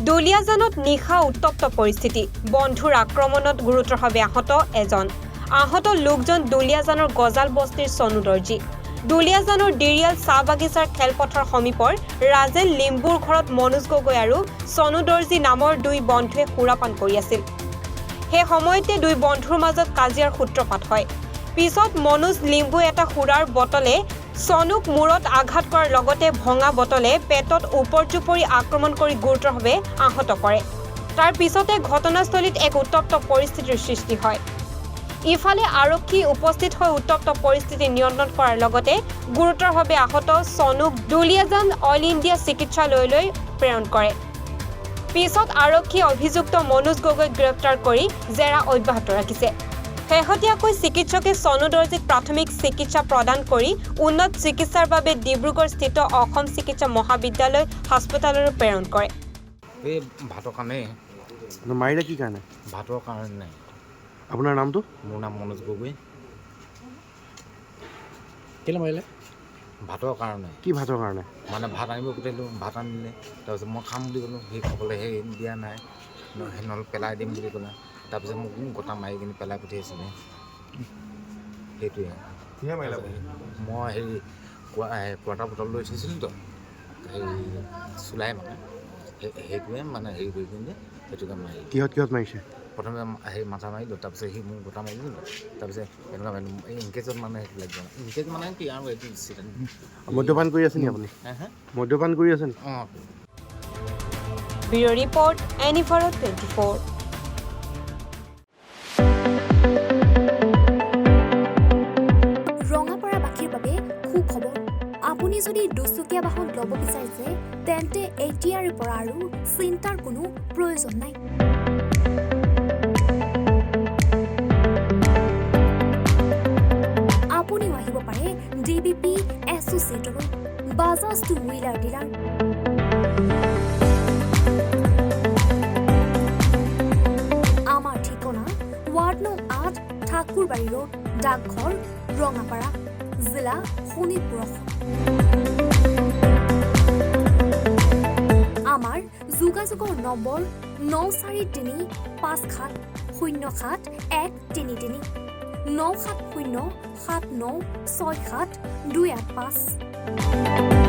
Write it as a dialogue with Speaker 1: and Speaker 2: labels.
Speaker 1: দুলিয়াজানত নিশা উত্তপ্ত পৰিস্থিতি বন্ধুৰ আক্ৰমণত গুৰুতৰভাৱে আহত এজন আহত লোকজন দুলিয়াজানৰ গজাল বস্তিৰ সনু দৰ্জী দুলিয়াজানৰ ডিৰিয়াল চাহ বাগিচাৰ খেলপথাৰ সমীপৰ ৰাজেল লিম্বুৰ ঘৰত মনোজ গগৈ আৰু সনু দৰ্জী নামৰ দুই বন্ধুৱে সুৰাপান কৰি আছিল সেই সময়তে দুই বন্ধুৰ মাজত কাজিয়াৰ সূত্ৰপাত হয় পিছত মনোজ লিম্বু এটা সুৰাৰ বটলে সনুক মূৰত আঘাত কৰাৰ লগতে ভঙা বটলে পেটত উপৰ্যুপৰি আক্ৰমণ কৰি গুৰুতৰভাৱে আহত কৰে তাৰ পিছতে ঘটনাস্থলীত এক উত্তপ্ত পৰিস্থিতিৰ সৃষ্টি হয় ইফালে আৰক্ষী উপস্থিত হৈ উত্তপ্ত পৰিস্থিতি নিয়ন্ত্ৰণ কৰাৰ লগতে গুৰুতৰভাৱে আহত সনুক দুলিয়াজান অল ইণ্ডিয়া চিকিৎসালয়লৈ প্ৰেৰণ কৰে পিছত আৰক্ষী অভিযুক্ত মনোজ গগৈক গ্ৰেপ্তাৰ কৰি জেৰা অব্যাহত ৰাখিছে শেহতীয়াকৈ চিকিৎসকে সনু দৰ্জীক প্ৰাথমিক চিকিৎসা প্ৰদান কৰি উন্নত চিকিৎসাৰ বাবে ডিব্ৰুগড়স্থিত অসম চিকিৎসা মহাবিদ্যালয় হাস্পতাললৈ প্ৰেৰণ কৰে
Speaker 2: এই ভাতৰ কাৰণে
Speaker 3: মাৰিলে কি কাৰণে
Speaker 2: ভাতৰ কাৰণে নাই
Speaker 3: আপোনাৰ নামটো
Speaker 2: মোৰ নাম মনোজ গগৈ
Speaker 3: কেলৈ মাৰিলে
Speaker 2: ভাতৰ কাৰণে
Speaker 3: কি ভাতৰ কাৰণে
Speaker 2: মানে ভাত আনিব পঠিয়ালোঁ ভাত আনিলে তাৰপিছত মই খাম বুলি ক'লোঁ সেই খাবলৈ সেই দিয়া নাই নহ'লে পেলাই দিম বুলি ক'লে তাৰপিছত মোক গোটা মাৰি কিনি পেলাই পঠিয়াইছিলে সেইটোৱে মই হেৰি কোৱাটাৰ বটল লৈ থৈছিলোঁ তো হেৰি চুলাই মানে সেইটোৱে মানে হেৰি কৰি কিনি সেইটোকে মাৰি
Speaker 3: কিহত মাৰিছে
Speaker 2: প্ৰথমে সেই মাথা মাৰিলোঁ তাৰপিছত সি মোক গোটা মাৰি দিলোঁ তাৰপিছত এনেকুৱা মাৰিলোঁ এই ইনকেজত মানে সেইবিলাক যোৱা ইনকেজ মানে কি আৰু এইটো
Speaker 3: মদ্যপান কৰি আছে নি আপুনি মদ্যপান কৰি আছে নি
Speaker 2: অঁ
Speaker 1: ব্যুৰো ৰিপৰ্ট এনিভাৰো 24
Speaker 4: ৰঙাপাৰাবাসীৰ বাবে সুখবৰ আপুনি যদি দুচকীয়া বাহন ল'ব বিচাৰিছে তেন্তে এতিয়াৰে পৰা আৰু চিন্তাৰ কোনো প্ৰয়োজন নাই আপুনিও আহিব পাৰে ডিবিপি এছ'চিয়েটলৈ বাজাজ টু হুইলাৰ ডিলাৰ আমাৰ ঠিকনা ৱাৰ্ড নং 8 ঠাকুৰবাৰী ৰোড ডাকঘৰ ৰঙাপাৰা জিলা শোণিতপুৰ আমাৰ যোগাযোগৰ নম্বৰ 9435707133 9707967285285